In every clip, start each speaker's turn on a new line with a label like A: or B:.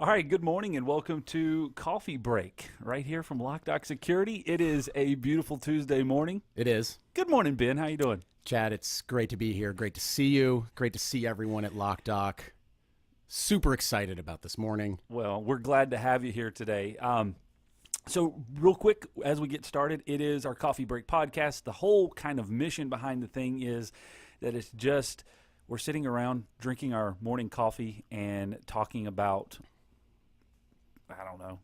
A: All right, good morning and welcome to Coffee Break right here from Loc-Doc Security. It is a beautiful Tuesday morning.
B: It is.
A: Good morning, Ben. How you doing?
B: Chad, it's great to be here. Great to see you. Great to see everyone at Loc-Doc. Super excited about this morning.
A: Well, we're glad to have you here today. So real quick, as we get started, it is our Coffee Break podcast. The whole kind of mission behind the thing is that it's just we're sitting around drinking our morning coffee and talking about, I don't know,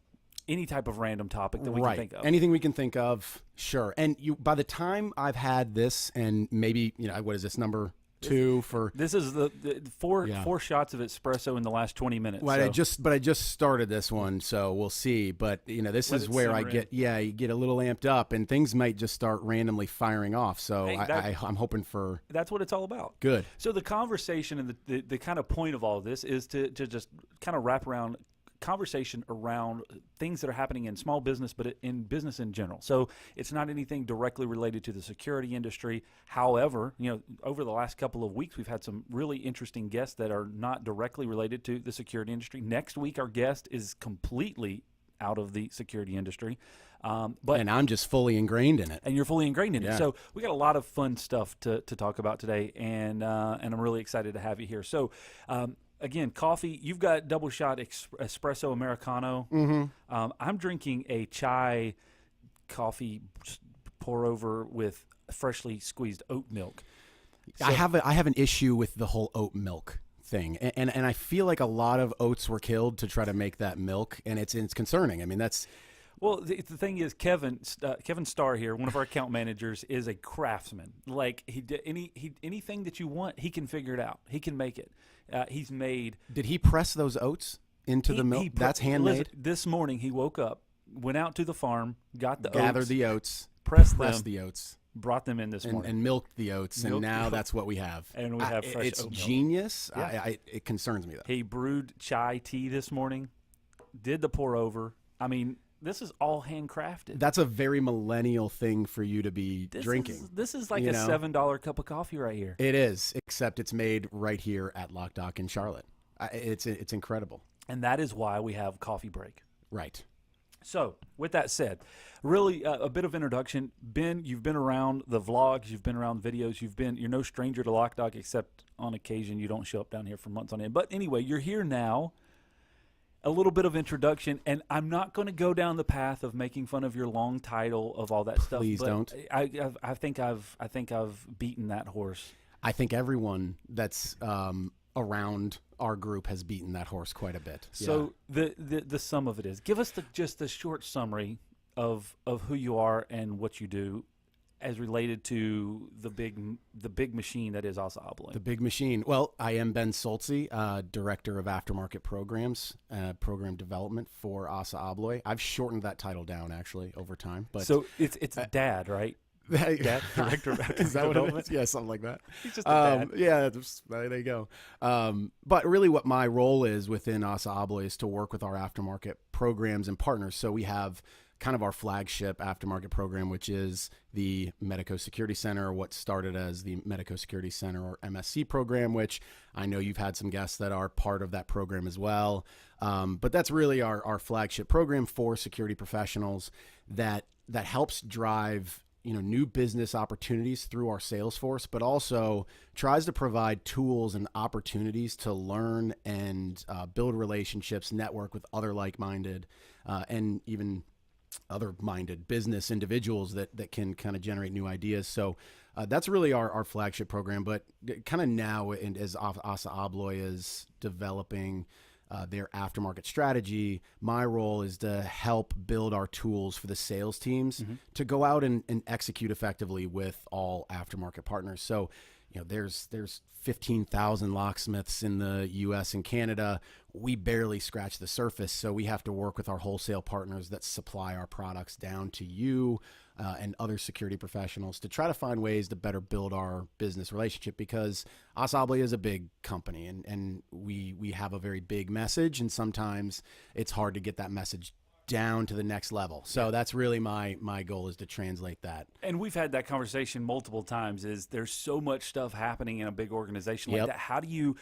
A: any type of random topic that we can think of.
B: Anything we can think of, sure. And by the time I've had this, and maybe, what is this, number 2 for?
A: This is the four shots of espresso in the last 20 minutes.
B: Well,
A: so.
B: I just started this one, so we'll see. But this is where I get, you get a little amped up, and things might just start randomly firing off. So I'm hoping for.
A: That's what it's all about.
B: Good.
A: So the conversation and the kind of point of all of this is to just kind of wrap around conversation around things that are happening in small business, but in business in general. So it's not anything directly related to the security industry. However, over the last couple of weeks, we've had some really interesting guests that are not directly related to the security industry. Next week, our guest is completely out of the security industry.
B: And I'm just fully ingrained in it.
A: And you're fully ingrained in
B: it.
A: So we got a lot of fun stuff to talk about today, and I'm really excited to have you here. So again, coffee, you've got double shot espresso Americano.
B: Mm-hmm.
A: I'm drinking a chai coffee pour over with freshly squeezed oat milk. So,
B: I have an issue with the whole oat milk thing. And I feel like a lot of oats were killed to try to make that milk, and it's concerning. I mean, that's...
A: Well, the thing is, Kevin Starr here, one of our account managers, is a craftsman. Like anything that you want, he can figure it out. He can make it. He's made.
B: Did he press those oats into the milk? That's handmade.
A: Listen, this morning he woke up, went out to the farm,
B: gathered the oats,
A: pressed
B: the oats,
A: brought them in this morning,
B: and milked the oats, and now that's what we have.
A: And we have fresh
B: It's
A: oat milk.
B: Genius.
A: Yeah.
B: It concerns me though.
A: He brewed chai tea this morning, did the pour over. I mean, this is all handcrafted.
B: That's a very millennial thing for you to be drinking.
A: This is like a $7 cup of coffee right here.
B: It is, except it's made right here at Loc-Doc in Charlotte. It's incredible.
A: And that is why we have Coffee Break.
B: Right.
A: So, with that said, really a bit of introduction. Ben, you've been around the vlogs, you've been around videos, you're no stranger to Loc-Doc, except on occasion you don't show up down here for months on end. But anyway, you're here now. A little bit of introduction, and I'm not going to go down the path of making fun of your long title of all that stuff.
B: Please don't.
A: I think I've beaten that horse.
B: I think everyone that's around our group has beaten that horse quite a bit.
A: So the sum of it is, give us just the short summary of who you are and what you do, as related to the big machine that is ASSAABLOY.
B: The big machine. Well, I am Ben Sultze, Director of Aftermarket Programs, Program Development for ASSAABLOY. I've shortened that title down, actually, over time. But
A: so it's Dad, right? Dad, Director of Aftermarket
B: Is that what
A: Development?
B: it is? Yeah, something like that.
A: He's just a dad.
B: Yeah, there you go. But really what my role is within ASSAABLOY is to work with our aftermarket programs and partners. So we have kind of our flagship aftermarket program, which is the Medeco Security Center, what started as the Medeco Security Center, or MSC program, which I know you've had some guests that are part of that program as well. But that's really our flagship program for security professionals that helps drive new business opportunities through our sales force, but also tries to provide tools and opportunities to learn and build relationships, network with other like-minded and even other-minded business individuals that can kind of generate new ideas. So that's really our flagship program. But kind of now, and as ASSAABLOY is developing their aftermarket strategy, my role is to help build our tools for the sales teams to go out and execute effectively with all aftermarket partners. So there's 15,000 locksmiths in the U.S. and Canada. We barely scratch the surface, so we have to work with our wholesale partners that supply our products down to you and other security professionals to try to find ways to better build our business relationship, because ASSAABLOY is a big company and we have a very big message, and sometimes it's hard to get that message down to the next level. So that's really my goal, is to translate that.
A: And we've had that conversation multiple times. Is there's so much stuff happening in a big organization like that? How do you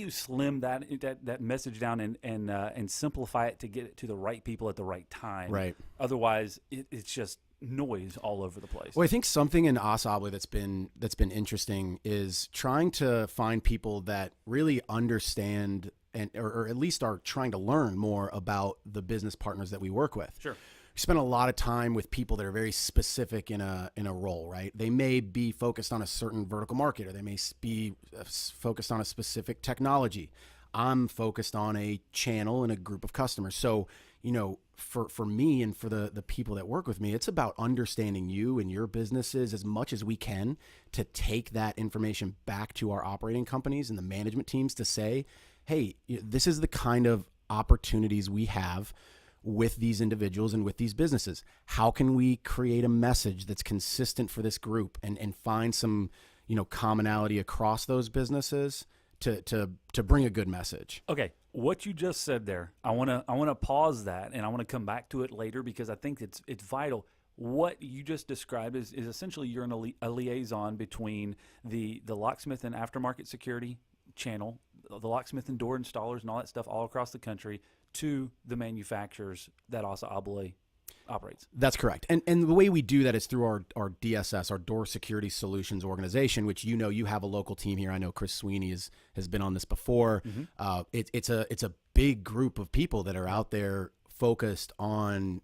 A: slim that message down and simplify it to get it to the right people at the right time?
B: Right.
A: Otherwise, it's just noise all over the place.
B: Well, I think something in ASSAABLOY that's been interesting is trying to find people that really understand or at least are trying to learn more about the business partners that we work with.
A: Sure.
B: We spend a lot of time with people that are very specific in a role, right? They may be focused on a certain vertical market, or they may be focused on a specific technology. I'm focused on a channel and a group of customers. So, for me and for the people that work with me, it's about understanding you and your businesses as much as we can, to take that information back to our operating companies and the management teams to say, hey, this is the kind of opportunities we have with these individuals and with these businesses. How can we create a message that's consistent for this group and find some, commonality across those businesses to bring a good message?
A: Okay. What you just said there, I want to pause that, and I want to come back to it later, because I think it's vital. What you just described is essentially you're a liaison between the locksmith and aftermarket security channel, the locksmith and door installers and all that stuff all across the country, to the manufacturers that ASSAABLOY operates.
B: That's correct. And the way we do that is through our DSS, our Door Security Solutions organization, which you have a local team here. I know Chris Sweeney has been on this before. Mm-hmm. It's a big group of people that are out there focused on,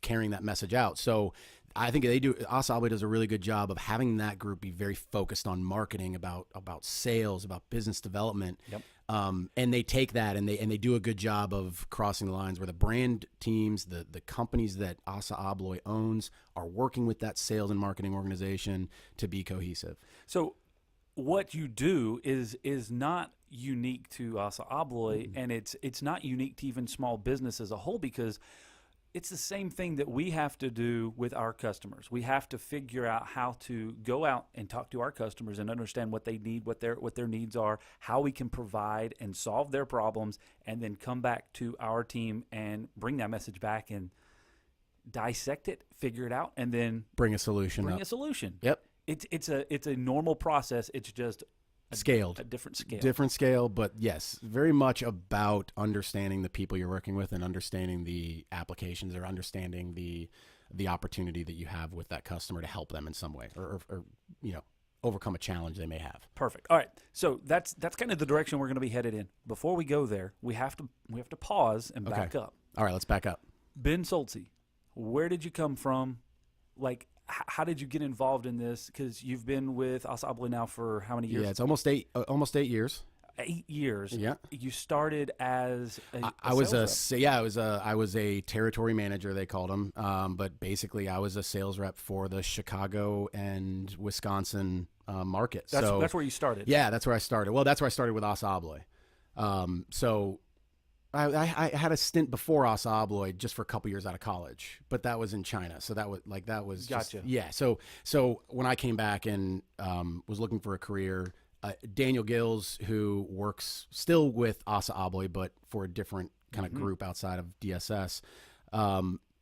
B: carrying that message out. So I think ASSAABLOY does a really good job of having that group be very focused on marketing, about sales, about business development.
A: Yep.
B: And they take that and they do a good job of crossing the lines where the brand teams, the companies that ASSAABLOY owns, are working with that sales and marketing organization to be cohesive.
A: So what you do is not unique to ASSAABLOY, and it's not unique to even small business as a whole, because it's the same thing that we have to do with our customers. We have to figure out how to go out and talk to our customers and understand what they need, what their needs are, how we can provide and solve their problems, and then come back to our team and bring that message back and dissect it, figure it out, and then
B: bring a solution. Yep.
A: It's a normal process. It's just
B: scaled,
A: a different scale,
B: but yes, very much about understanding the people you're working with and understanding the applications, or understanding the opportunity that you have with that customer to help them in some way, or overcome a challenge they may have.
A: Perfect. All right, so that's kind of the direction we're going to be headed in. Before we go there, we have to pause and back up.
B: All right, let's back up.
A: Ben Sultze, where did you come from? Like, how did you get involved in this? Because you've been with ASSAABLOY now for how many years?
B: Yeah, it's almost 8 years.
A: 8 years.
B: Yeah.
A: You started as
B: I was a territory manager, they called them. But basically I was a sales rep for the Chicago and Wisconsin market.
A: That's where you started.
B: Yeah, that's where I started. Well, that's where I started with ASSAABLOY. So I had a stint before ASSAABLOY just for a couple years out of college, but that was in China. So that was
A: gotcha.
B: Yeah. So when I came back and was looking for a career, Daniel Gills, who works still with ASSAABLOY, but for a different kind of group outside of DSS,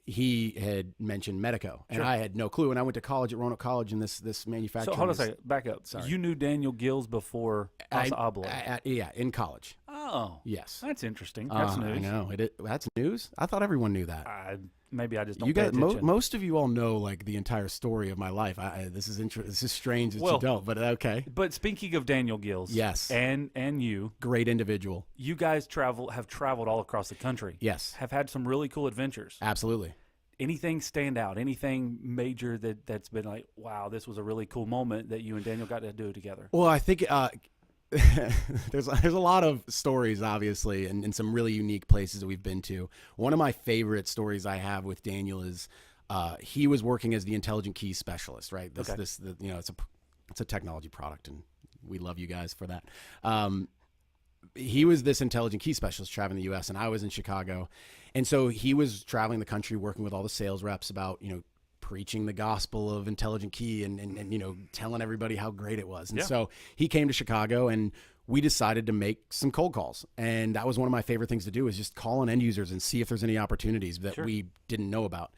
B: he had mentioned Medeco, and I had no clue. And I went to college at Roanoke College, and this manufacturer.
A: So hold on a second, back up.
B: Sorry.
A: You knew Daniel Gills before ASSAABLOY?
B: Yeah, in college.
A: Oh,
B: yes,
A: that's interesting. That's news.
B: I know that's news. I thought everyone knew that.
A: Maybe I just don't pay attention.
B: Most of you all know like the entire story of my life. This is This is strange that you don't, but okay.
A: But speaking of Daniel Gills,
B: yes,
A: and you,
B: great individual.
A: You guys have traveled all across the country.
B: Yes,
A: have had some really cool adventures.
B: Absolutely. Anything
A: stand out? Anything major that's been like, wow, this was a really cool moment that you and Daniel got to do together?
B: Well, I think there's a lot of stories, obviously, and some really unique places that we've been to. One of my favorite stories I have with Daniel is he was working as the intelligent key specialist, right? It's a technology product, and we love you guys for that. He was this intelligent key specialist traveling the U.S., and I was in Chicago. And so he was traveling the country working with all the sales reps about, preaching the gospel of intelligent key and telling everybody how great it was. And so he came to Chicago, and we decided to make some cold calls. And that was one of my favorite things to do, is just call on end users and see if there's any opportunities that we didn't know about.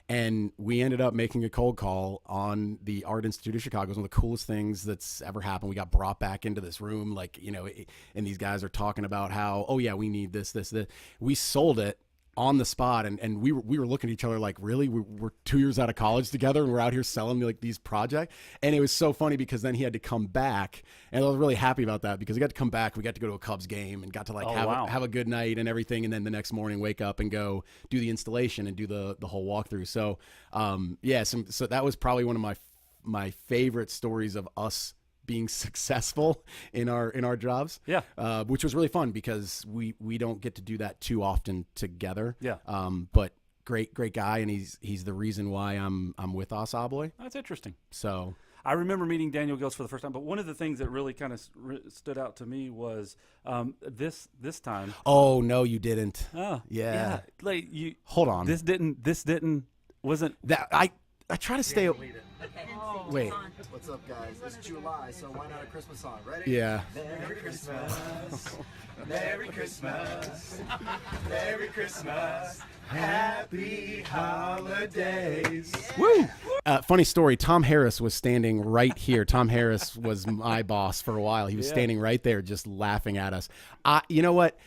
B: And we ended up making a cold call on the Art Institute of Chicago. It was one of the coolest things that's ever happened. We got brought back into this room, like, you know, and these guys are talking about how, oh yeah, we need this. We sold it on the spot, and we were looking at each other like, really, we're 2 years out of college together and we're out here selling like these projects. And it was so funny because then he had to come back, and I was really happy about that because he got to come back. We got to go to a Cubs game and got to like have a good night and everything, and then the next morning wake up and go do the installation and do the whole walkthrough. So so that was probably one of my favorite stories of us being successful in our jobs, which was really fun because we don't get to do that too often together. But great guy, and he's the reason why I'm with ASSAABLOY.
A: That's interesting.
B: So
A: I remember meeting Daniel Gills for the first time, but one of the things that really kind of stood out to me was this time.
B: Oh no, you didn't.
A: Oh
B: yeah.
A: Like you.
B: Hold on.
A: This wasn't
B: that I try to stay. Wait.
C: What's up, guys? It's July, so why not a Christmas song? Ready?
B: Yeah.
C: Merry Christmas. Merry Christmas. Merry Christmas. Happy holidays.
B: Woo! Funny story. Tom Harris was standing right here. Tom Harris was my boss for a while. He was standing right there just laughing at us. You know what?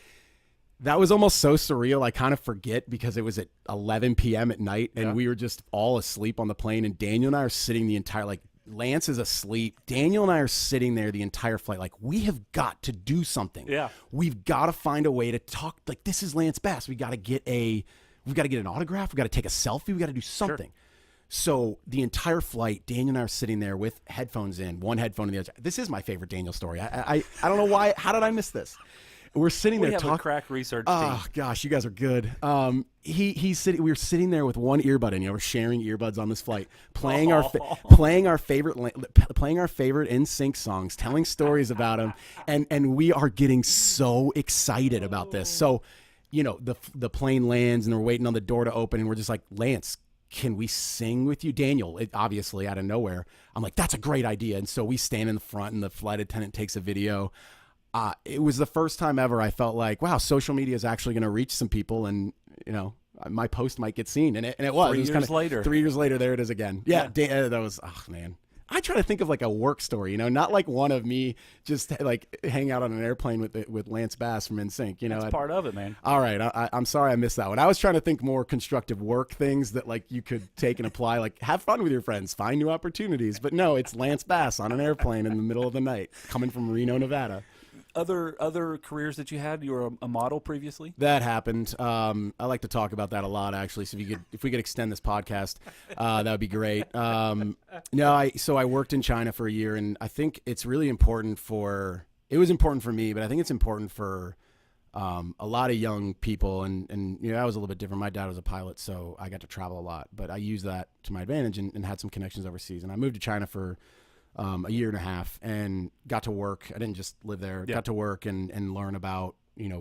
B: That was almost so surreal. I kind of forget because it was at 11 p.m. at night, and we were just all asleep on the plane, and Daniel and I are sitting the entire, like, Lance is asleep. Daniel and I are sitting there the entire flight like, we have got to do something.
A: Yeah.
B: We've got to find a way to talk. Like, this is Lance Bass. We've got to get an autograph. We've got to take a selfie. We've got to do something. Sure. So the entire flight, Daniel and I are sitting there with headphones in, one headphone in the other. This is my favorite Daniel story. I don't know why. How did I miss this? We're sitting there talking.
A: Crack research
B: team.
A: Oh
B: gosh, you guys are good. He's sitting. We were sitting there with one earbud in. We're sharing earbuds on this flight, playing our favorite NSYNC songs, telling stories about them, and we are getting so excited about this. So, the plane lands and we're waiting on the door to open, and we're just like, Lance, can we sing with you? Daniel, obviously out of nowhere. I'm like, that's a great idea. And so we stand in the front, and the flight attendant takes a video. It was the first time ever I felt like, wow, social media is actually going to reach some people, and my post might get seen, and it was.
A: 3 years later.
B: 3 years later, there it is again. Yeah. That was, oh man. I try to think of like a work story, not like one of me just like hang out on an airplane with Lance Bass from NSYNC.
A: That's part of it, man.
B: All right, I'm sorry I missed that one. I was trying to think more constructive work things that like you could take and apply, like have fun with your friends, find new opportunities. But no, it's Lance Bass on an airplane in the middle of the night, coming from Reno, Nevada.
A: Other careers that you had? You were a model previously?
B: That happened. I like to talk about that a lot, actually. So if we could extend this podcast, that would be great. So I worked in China for a year, and I think it's really important it was important for me, but I think it's important for a lot of young people. And I was a little bit different. My dad was a pilot, so I got to travel a lot, but I used that to my advantage and had some connections overseas. And I moved to China for a year and a half and got to work. I didn't just live there. Got to work and learn about,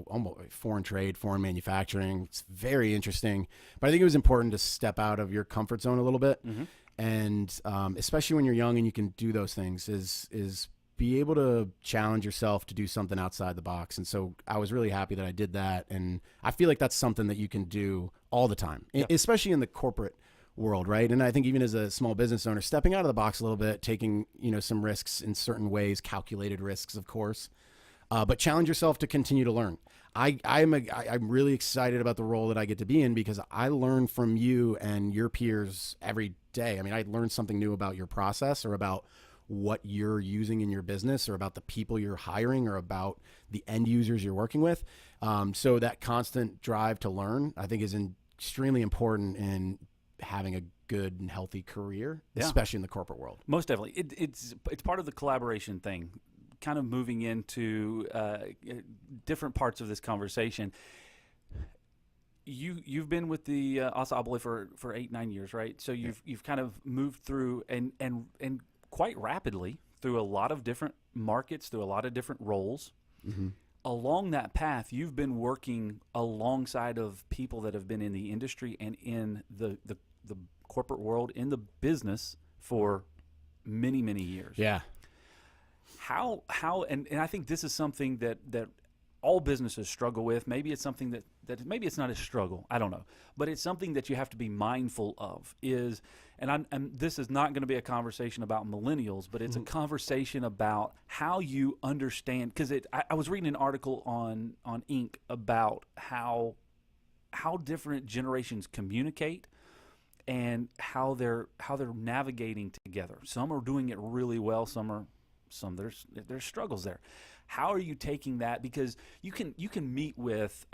B: almost foreign trade, foreign manufacturing. It's very interesting. But I think it was important to step out of your comfort zone a little bit. Mm-hmm. And especially when you're young and you can do those things, is be able to challenge yourself to do something outside the box. And so I was really happy that I did that. And I feel like that's something that you can do all the time, especially in the corporate world, right? And I think even as a small business owner, stepping out of the box a little bit, taking some risks in certain ways, calculated risks, of course, but challenge yourself to continue to learn. I'm really excited about the role that I get to be in because I learn from you and your peers every day. I mean, I learn something new about your process or about what you're using in your business or about the people you're hiring or about the end users you're working with. So that constant drive to learn, I think, is extremely important in having a good and healthy career, especially in the corporate world.
A: Most definitely. It's part of the collaboration thing, kind of moving into different parts of this conversation. You've been with the ASSAABLOY for 8-9 years, right? So you've kind of moved through and quite rapidly through a lot of different markets, through a lot of different roles. Mm-hmm. Along that path, you've been working alongside of people that have been in the industry and in the corporate world, in the business for many, many years.
B: Yeah.
A: how and I think this is something that all businesses struggle with. Maybe it's something that maybe it's not a struggle. I don't know, but it's something that you have to be mindful of. And this is not going to be a conversation about millennials, but it's a conversation about how you understand. Because I was reading an article on Inc. about how different generations communicate and how they're navigating together. Some are doing it really well. Some there's struggles there. How are you taking that? Because you can meet with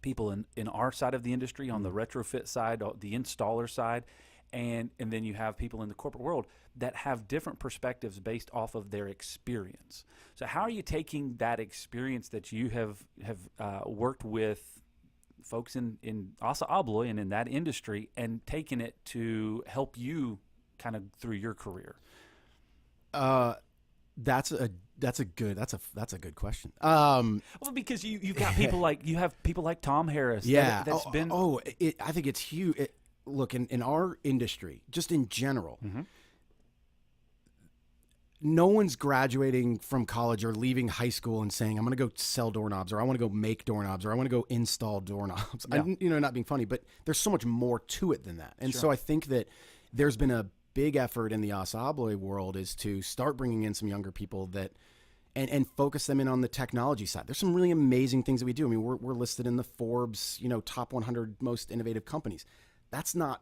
A: people in our side of the industry, on the retrofit side, the installer side, and then you have people in the corporate world that have different perspectives based off of their experience. So how are you taking that experience that you have worked with folks in ASSAABLOY and in that industry, and taking it to help you kind of through your career?
B: That's a good question.
A: Well, because you have people like Tom Harris.
B: Yeah.
A: I
B: think it's huge. Look, in our industry, just in general, no one's graduating from college or leaving high school and saying, I'm going to go sell doorknobs, or I want to go make doorknobs, or I want to go install doorknobs.
A: Yeah.
B: Not being funny, but there's so much more to it than that. And
A: Sure.
B: so I think that there's been a big effort in the ASSAABLOY world is to start bringing in some younger people that and focus them in on the technology side. There's some really amazing things that we do. I mean, we're listed in the Forbes, top 100 most innovative companies. That's not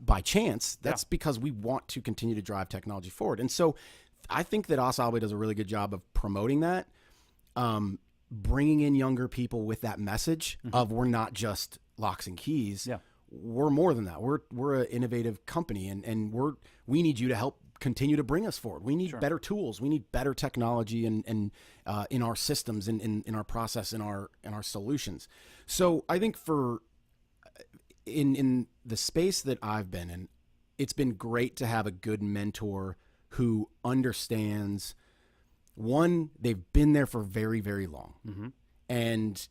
B: by chance. That's because we want to continue to drive technology forward. And so I think that ASSAABLOY does a really good job of promoting that, bringing in younger people with that message of we're not just locks and keys.
A: Yeah.
B: We're more than that. We're an innovative company, and we need you to help continue to bring us forward. We need better tools. We need better technology and in our systems, in our process, in our solutions. So I think in the space that I've been in, it's been great to have a good mentor who understands, one, they've been there for very, very long, and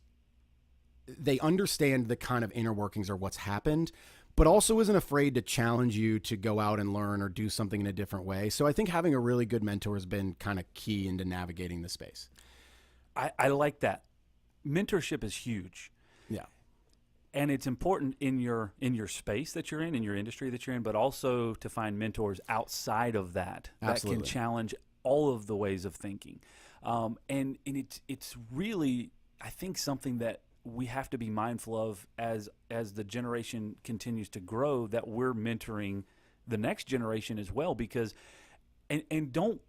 B: they understand the kind of inner workings or what's happened, but also isn't afraid to challenge you to go out and learn or do something in a different way. So I think having a really good mentor has been kind of key into navigating the space.
A: I like that. Mentorship is huge.
B: Yeah.
A: And it's important in your space that you're in your industry that you're in, but also to find mentors outside of that
B: Absolutely.
A: that can challenge all of the ways of thinking. And it's really, I think, something that we have to be mindful of as the generation continues to grow, that we're mentoring the next generation as well, because and don't,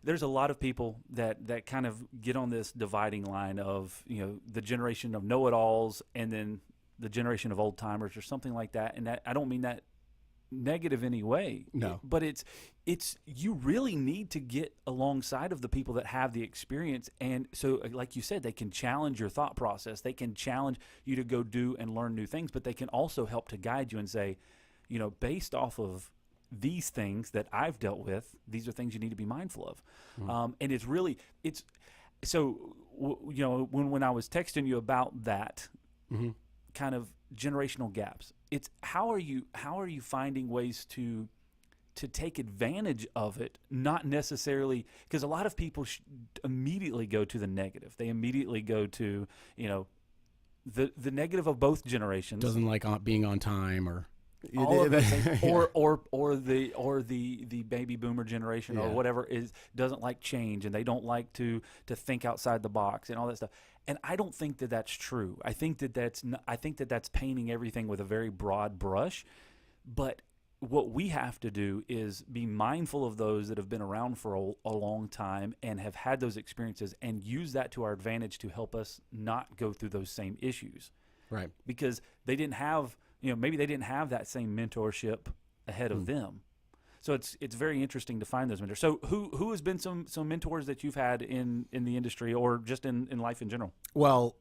A: there's a lot of people that kind of get on this dividing line of, the generation of know-it-alls and then the generation of old timers or something like that. And that, I don't mean that negative any way.
B: No.
A: But it's you really need to get alongside of the people that have the experience, and so like you said, they can challenge your thought process, they can challenge you to go do and learn new things, but they can also help to guide you and say, based off of these things that I've dealt with, these are things you need to be mindful of. And it's so when I was texting you about that kind of generational gaps, it's how are you finding ways to take advantage of it, not necessarily, because a lot of people immediately go to the negative. They immediately go to the negative of both generations.
B: Doesn't like being on time, or
A: all of the or the baby boomer generation or whatever doesn't like change, and they don't like to think outside the box and all that stuff. And I don't think that that's true. I think that that's painting everything with a very broad brush. But what we have to do is be mindful of those that have been around for a long time and have had those experiences, and use that to our advantage to help us not go through those same issues.
B: Right.
A: Because they didn't have, maybe they didn't have that same mentorship ahead of them. So it's very interesting to find those mentors. So who has been some mentors that you've had in the industry or just in life in general?
B: Well,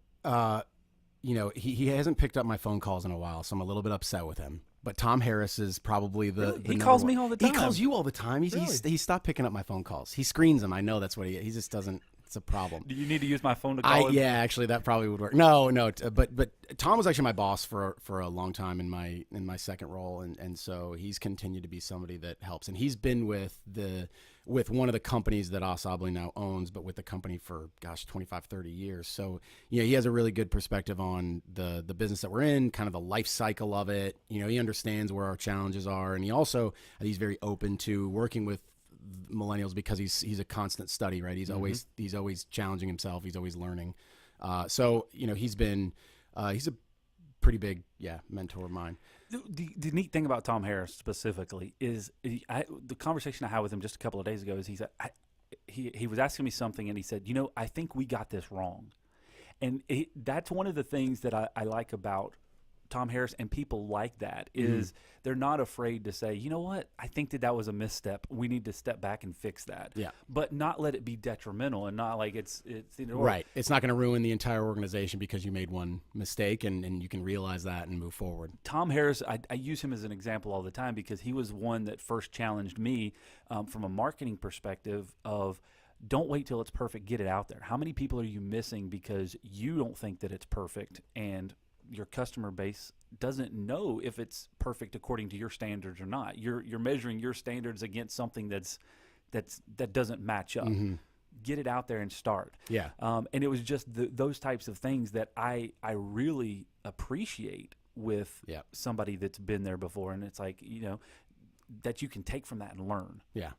B: he hasn't picked up my phone calls in a while, so I'm a little bit upset with him. But Tom Harris is probably the
A: he calls me all the time.
B: He calls you all the time. He stopped picking up my phone calls. He screens them. I know that's what he just doesn't. it's a problem.
A: Do you need to use my phone to call him?
B: Yeah, actually, that probably would work. No, but Tom was actually my boss for a long time in my second role, and so he's continued to be somebody that helps, and he's been with one of the companies that ASSAABLOY now owns, but with the company for 25, 30 years. So he has a really good perspective on the business that we're in, kind of the life cycle of it. He understands where our challenges are, and he's very open to working with millennials because he's a constant study, right? He's always challenging himself. He's always learning. So he's a pretty big mentor of mine.
A: The neat thing about Tom Harris specifically is the conversation I had with him just a couple of days ago is he was asking me something, and he said, I think we got this wrong. And that's one of the things that I like about Tom Harris and people like that is they're not afraid to say, you know what, I think that was a misstep. We need to step back and fix that. Yeah. But not let it be detrimental and not like it's
B: right. It's not going to ruin the entire organization because you made one mistake, and you can realize that and move forward.
A: Tom Harris, I use him as an example all the time because he was one that first challenged me from a marketing perspective of don't wait till it's perfect, get it out there. How many people are you missing because you don't think that it's perfect and your customer base doesn't know if it's perfect according to your standards or not? You're measuring your standards against something that doesn't match up. Get it out there and start. Yeah. And it was just those types of things that I really appreciate with somebody that's been there before, and it's like that you can take from that and learn.
B: Yeah.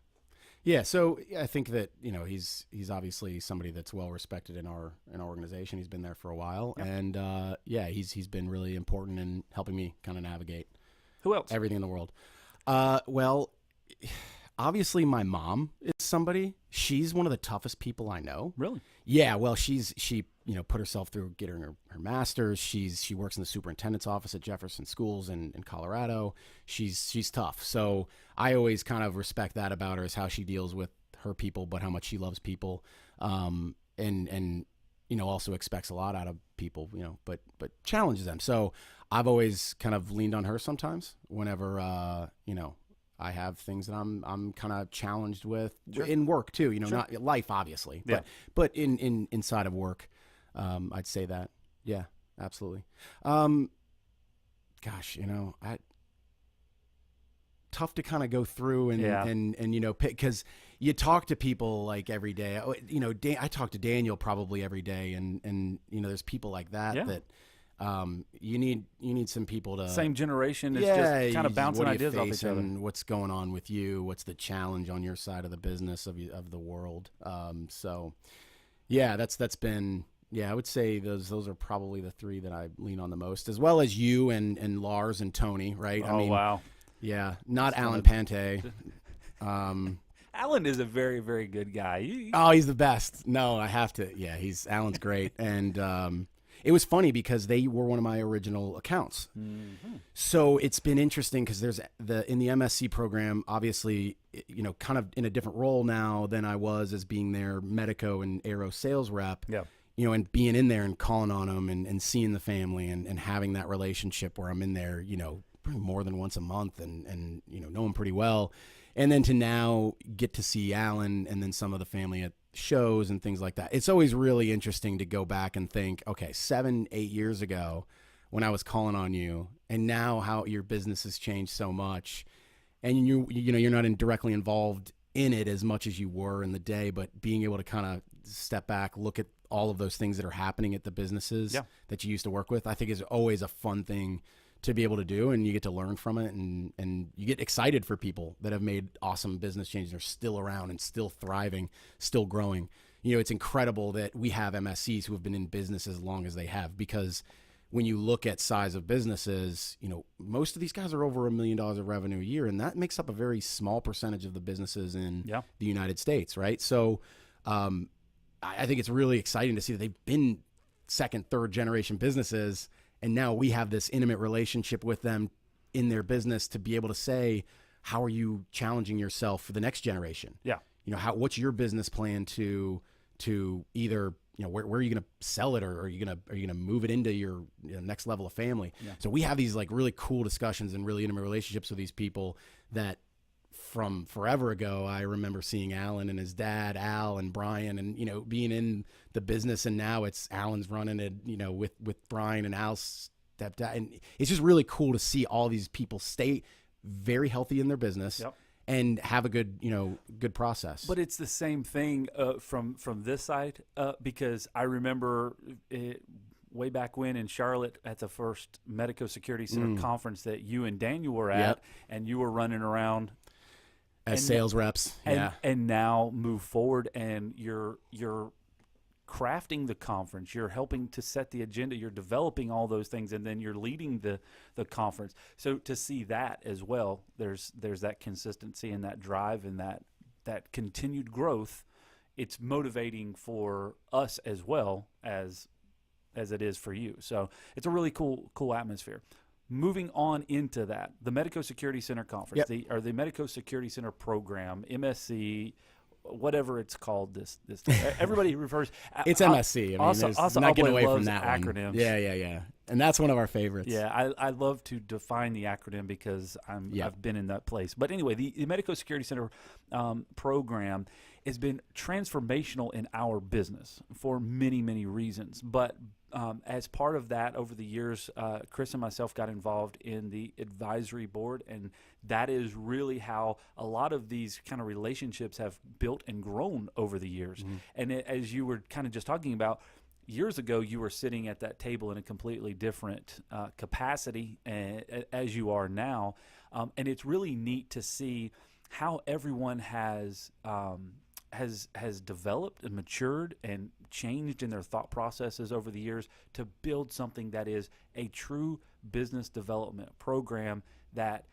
B: Yeah, so I think that he's obviously somebody that's well respected in our organization. He's been there for a while, and he's been really important in helping me kind of navigate.
A: Who else?
B: Everything in the world. Well, obviously my mom is somebody. She's one of the toughest people I know.
A: Really?
B: Yeah. Well, she put herself through getting her master's. She works in the superintendent's office at Jefferson Schools in Colorado. She's tough. So I always kind of respect that about her, is how she deals with her people, but how much she loves people, and also expects a lot out of people, but challenges them. So I've always kind of leaned on her sometimes whenever I have things that I'm kind of challenged with in work too, not life obviously, but in inside of work. I'd say that. Yeah, absolutely. Tough to kind of go through and pick, because you talk to people like every day. I talk to Daniel probably every day, and there's people like that that you need some people to
A: same generation. It's just kind of bouncing ideas off each other.
B: What's going on with you? What's the challenge on your side of the business of the world? So that's been. Yeah, I would say those are probably the three that I lean on the most, as well as you and Lars and Tony, right?
A: Oh, wow.
B: Yeah, not Alan Pante.
A: Alan is a very, very good guy.
B: He's the best. No, I have to. Yeah, Alan's great. And it was funny because they were one of my original accounts. Mm-hmm. So it's been interesting because there's in the MSc program, obviously, kind of in a different role now than I was as being their Medeco and Aero sales rep. Yeah. And being in there and calling on them and seeing the family and having that relationship where I'm in there, probably more than once a month and know them pretty well. And then to now get to see Alan and then some of the family at shows and things like that. It's always really interesting to go back and think, okay, 7-8 years ago when I was calling on you, and now how your business has changed so much, and you're not directly involved in it as much as you were in the day, but being able to kind of step back, look at all of those things that are happening at the businesses that you used to work with, I think is always a fun thing to be able to do, and you get to learn from it, and you get excited for people that have made awesome business changes and are still around and still thriving, still growing. It's incredible that we have MSCs who have been in business as long as they have, because when you look at size of businesses, most of these guys are over $1 million of revenue a year, and that makes up a very small percentage of the businesses in the United States, right? So I think it's really exciting to see that they've been second, third generation businesses, and now we have this intimate relationship with them in their business to be able to say, how are you challenging yourself for the next generation? Yeah. What's your business plan to either, where are you going to sell it, or are you going to move it into your next level of family? Yeah. So we have these like really cool discussions and really intimate relationships with these people that from forever ago, I remember seeing Alan and his dad, Al and Brian, and, you know, being in the business. And now it's Alan's running it, you know, with Brian and Al's stepdad. And it's just really cool to see all these people stay very healthy in their business.
A: Yep.
B: And have a good, you know, good process.
A: But it's the same thing from this side because I remember way back when in Charlotte at the first Medeco Security Center conference that you and Daniel were at, and you were running around
B: as sales reps.
A: And now move forward, and you're crafting the conference, you're helping to set the agenda, you're developing all those things, and then you're leading the conference. So to see that as well, there's that consistency and that drive and that continued growth. It's motivating for us as well as it is for you. So it's a really cool atmosphere. Moving on into that, the Medeco Security Center conference, the Medeco Security Center program, MSC, whatever it's called, this everybody refers.
B: It's MSC. I mean,
A: also,
B: not getting away
A: loves
B: from that
A: acronyms.
B: One. Yeah, and that's one of our favorites.
A: Yeah, I love to define the acronym because I've been in that place. But anyway, the Medeco Security Center program has been transformational in our business for many, many reasons. But as part of that, over the years, Chris and myself got involved in the advisory board, and that is really how a lot of these kind of relationships have built and grown over the years. Mm-hmm. And as you were kind of just talking about, years ago, you were sitting at that table in a completely different capacity as you are now, and it's really neat to see how everyone has developed and matured and changed in their thought processes over the years to build something that is a true business development program that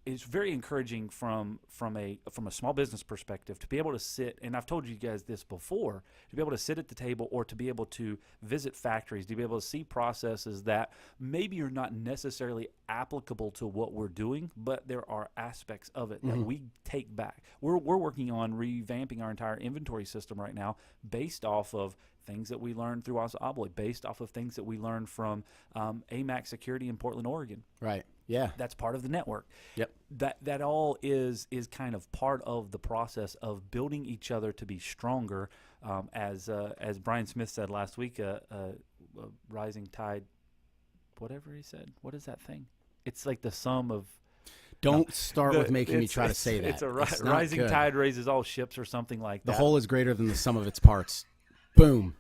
A: is very encouraging from a small business perspective to be able to sit, and I've told you guys this before, to be able to sit at the table or to be able to visit factories, to be able to see processes that maybe are not necessarily applicable to what we're doing, but there are aspects of it that we take back. We're working on revamping our entire inventory system right now based off of things that we learned through ASSAABLOY, based off of things that we learned from AMAC Security in Portland, Oregon.
B: Right. Yeah.
A: That's part of the network.
B: Yep.
A: That all is kind of part of the process of building each other to be stronger. As Brian Smith said last week, a rising tide, whatever he said. What is that thing? It's like the sum of.
B: Don't start with making me try to say that.
A: It's a rising tide raises all ships or something like that.
B: The whole is greater than the sum of its parts. Boom.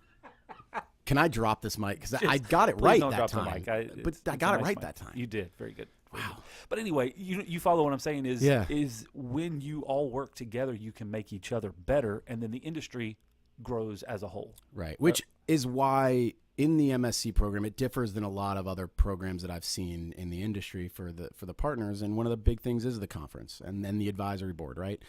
B: Can I drop this mic? Because I got it right that time. But I got it right that time.
A: You did. Very good.
B: Wow.
A: But anyway, you follow what I'm saying is when you all work together, you can make each other better, and then the industry grows as a whole.
B: Right. Which is why in the MSC program, it differs than a lot of other programs that I've seen in the industry for the partners. And one of the big things is the conference and then the advisory board, right?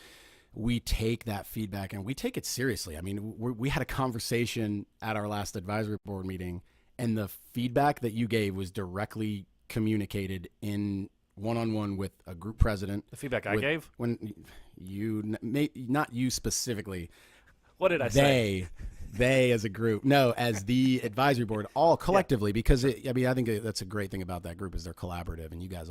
B: We take that feedback and we take it seriously. I mean, we had a conversation at our last advisory board meeting, and the feedback that you gave was directly communicated in one-on-one with a group president.
A: The feedback I gave?
B: When you, not you specifically.
A: What did I say?
B: They as a group. No, as the advisory board, all collectively, because I think that's a great thing about that group is they're collaborative, and you guys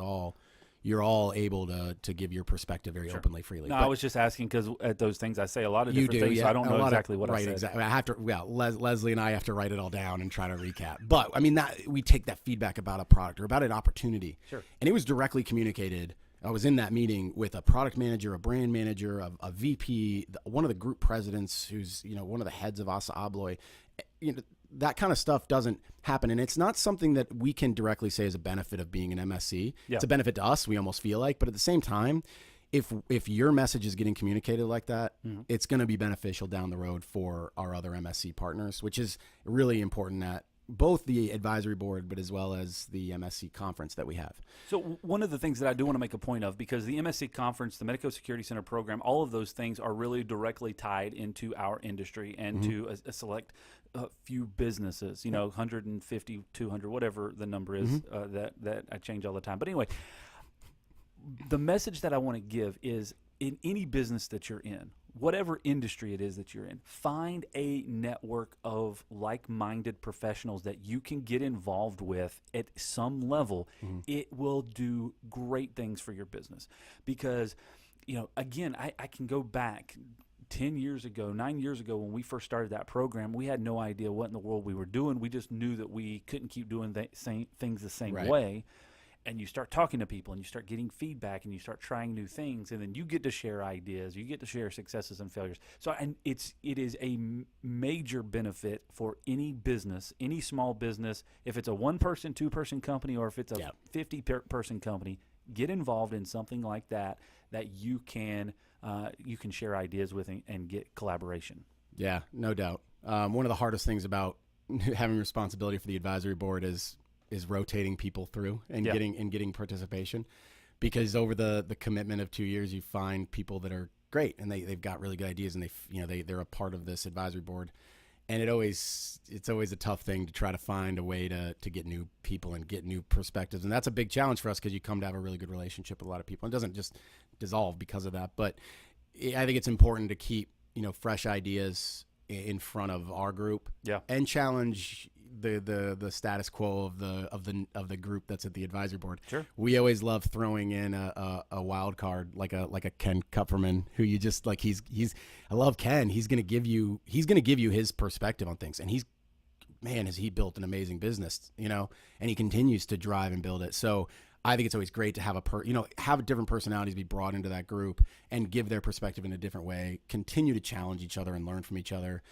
B: you're all able to give your perspective very openly, freely.
A: No, I was just asking because at those things I say a lot of different things, so I don't know exactly what I said. Right,
B: exactly. I have to. Well, Leslie and I have to write it all down and try to recap. But I mean, we take that feedback about a product or about an opportunity, and it was directly communicated. I was in that meeting with a product manager, a brand manager, a VP, one of the group presidents, who's one of the heads of ASSAABLOY. That kind of stuff doesn't happen, and it's not something that we can directly say is a benefit of being an MSC. Yeah. It's a benefit to us, we almost feel like, but at the same time, if your message is getting communicated like that, it's going to be beneficial down the road for our other MSC partners, which is really important at both the advisory board, but as well as the MSC conference that we have. So
A: one of the things that I do want to make a point of, because the MSC conference, the Medeco Security Center program, all of those things are really directly tied into our industry and to a select few businesses, 150, 200, whatever the number is, that I change all the time. But anyway, the message that I want to give is in any business that you're in, whatever industry it is that you're in, find a network of like-minded professionals that you can get involved with at some level. It will do great things for your business, because again, I can go back 10 years ago, 9 years ago when we first started that program. We had no idea what in the world we were doing. We just knew that we couldn't keep doing things the same way. And you start talking to people and you start getting feedback and you start trying new things, and then you get to share ideas, you get to share successes and failures. So it is a major benefit for any business, any small business. If it's a 1-person, 2-person company, or if it's a 50-person company, get involved in something like that you can share ideas with and get collaboration.
B: Yeah, no doubt. One of the hardest things about having responsibility for the advisory board is rotating people through and getting participation, because over the commitment of 2 years, you find people that are great and they've got really good ideas, and they're a part of this advisory board. And it's always a tough thing to try to find a way to get new people and get new perspectives. And that's a big challenge for us, because you come to have a really good relationship with a lot of people. It doesn't just dissolve because of that. But I think it's important to keep, fresh ideas in front of our group and challenge the status quo of the group that's at the advisory board. Sure. We always love throwing in a wild card like a Ken Kupferman, who you just like. I love Ken. He's gonna give you his perspective on things, and has he built an amazing business, and he continues to drive and build it. So I think it's always great to have have different personalities be brought into that group and give their perspective in a different way, continue to challenge each other and learn from each other.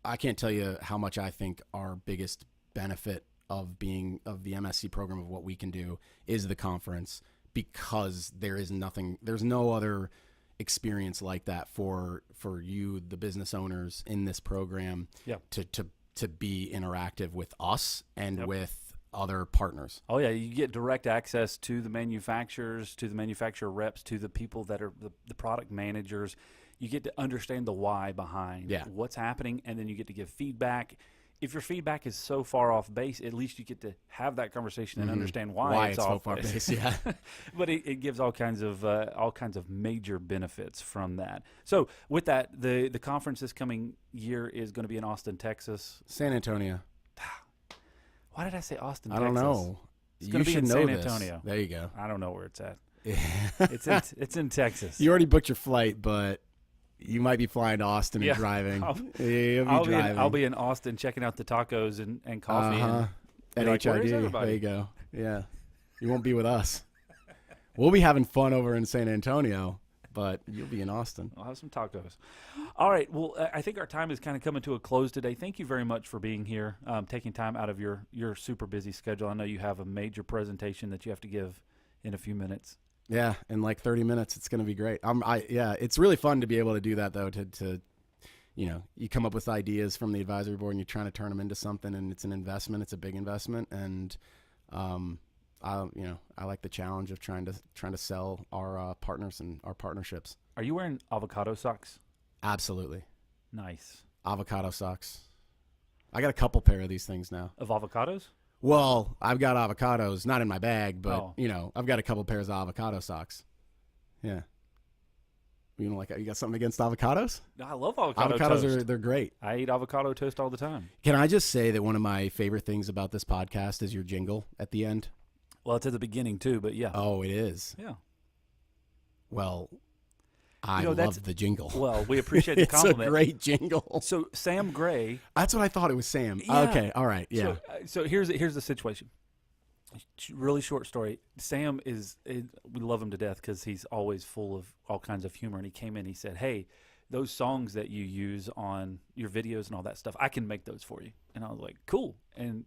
B: I can't tell you how much I think our biggest benefit of the MSC program, of what we can do, is the conference, because there's no other experience like that for you, the business owners in this program, to be interactive with us and with other partners.
A: Oh yeah, you get direct access to the manufacturers, to the manufacturer reps, to the people that are the product managers. You get to understand the why behind what's happening, and then you get to give feedback. If your feedback is so far off base, at least you get to have that conversation and understand why it's off
B: so far
A: base.
B: Yeah.
A: But it gives all kinds of major benefits from that. So with that, the conference this coming year is going to be in Austin, Texas.
B: San Antonio.
A: Why did I say Austin,
B: I
A: Texas?
B: don't know.
A: It's going to be in
B: know
A: San
B: this.
A: Antonio.
B: There you go.
A: I don't know where it's at. It's in Texas.
B: You already booked your flight, but you might be flying to Austin and driving.
A: I'll be in Austin checking out the tacos and coffee.
B: And
A: like,
B: HID. There you go. Yeah. You won't be with us. We'll be having fun over in San Antonio, but you'll be in Austin.
A: I'll have some tacos. All right. Well, I think our time is kind of coming to a close today. Thank you very much for being here, taking time out of your super busy schedule. I know you have a major presentation that you have to give in a few minutes.
B: Yeah, in like 30 minutes, it's going to be great. It's really fun to be able to do that, though. To you come up with ideas from the advisory board and you're trying to turn them into something, and it's an investment. It's a big investment, and I like the challenge of trying to sell our partners and our partnerships.
A: Are you wearing avocado socks?
B: Absolutely.
A: Nice.
B: Avocado socks. I got a couple pair of these things now.
A: Of avocados?
B: Well, I've got avocados, not in my bag, but I've got a couple pairs of avocado socks. Yeah. You got something against avocados?
A: No, I love avocado toast.
B: Avocados they're great.
A: I eat avocado toast all the time.
B: Can I just say that one of my favorite things about this podcast is your jingle at the end?
A: Well, it's at the beginning too, but yeah.
B: Oh, it is.
A: Yeah.
B: Well, I love the jingle.
A: Well, we appreciate the compliment.
B: It's a great jingle.
A: So Sam Gray.
B: That's what I thought it was, Sam.
A: Yeah.
B: Okay, all right, yeah.
A: So here's the situation. Really short story. Sam we love him to death because he's always full of all kinds of humor. And he came in, he said, "Hey, those songs that you use on your videos and all that stuff, I can make those for you." And I was like, "Cool." And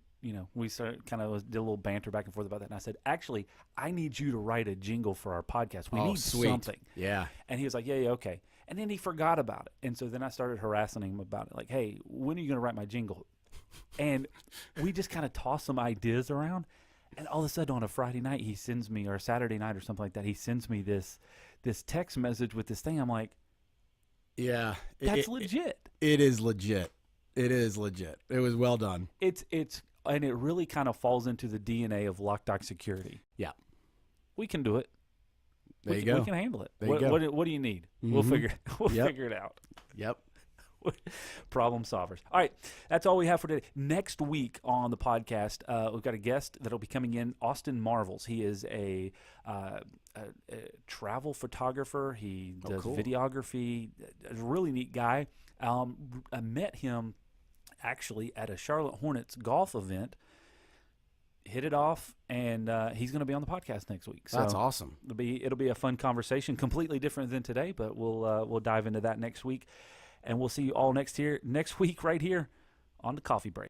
A: we started did a little banter back and forth about that. And I said, "Actually, I need you to write a jingle for our podcast. We need something."
B: Yeah.
A: And he was like, yeah, okay. And then he forgot about it. And so then I started harassing him about it. Like, "Hey, when are you going to write my jingle?" And we just kind of tossed some ideas around. And all of a sudden on a Friday night, he sends me, or a Saturday night or something like that, he sends me this text message with this thing. I'm like,
B: yeah,
A: that's legit.
B: It is legit. It is legit. It was well done.
A: And it really kind of falls into the DNA of Loc-Doc security.
B: Yeah.
A: We can do it.
B: There you go.
A: We can handle it.
B: There you go.
A: What do you need? Mm-hmm. We'll figure it out.
B: Yep.
A: Problem solvers. All right, that's all we have for today. Next week on the podcast, we've got a guest that'll be coming in, Austin Marvels. He is a travel photographer. He does
B: cool.
A: videography. A really neat guy. I met him actually at a Charlotte Hornets golf event. Hit it off, and he's going to be on the podcast next week. So
B: That's awesome.
A: It'll be a fun conversation, completely different than today, but we'll dive into that next week, and we'll see you all next week right here on the Coffee Break.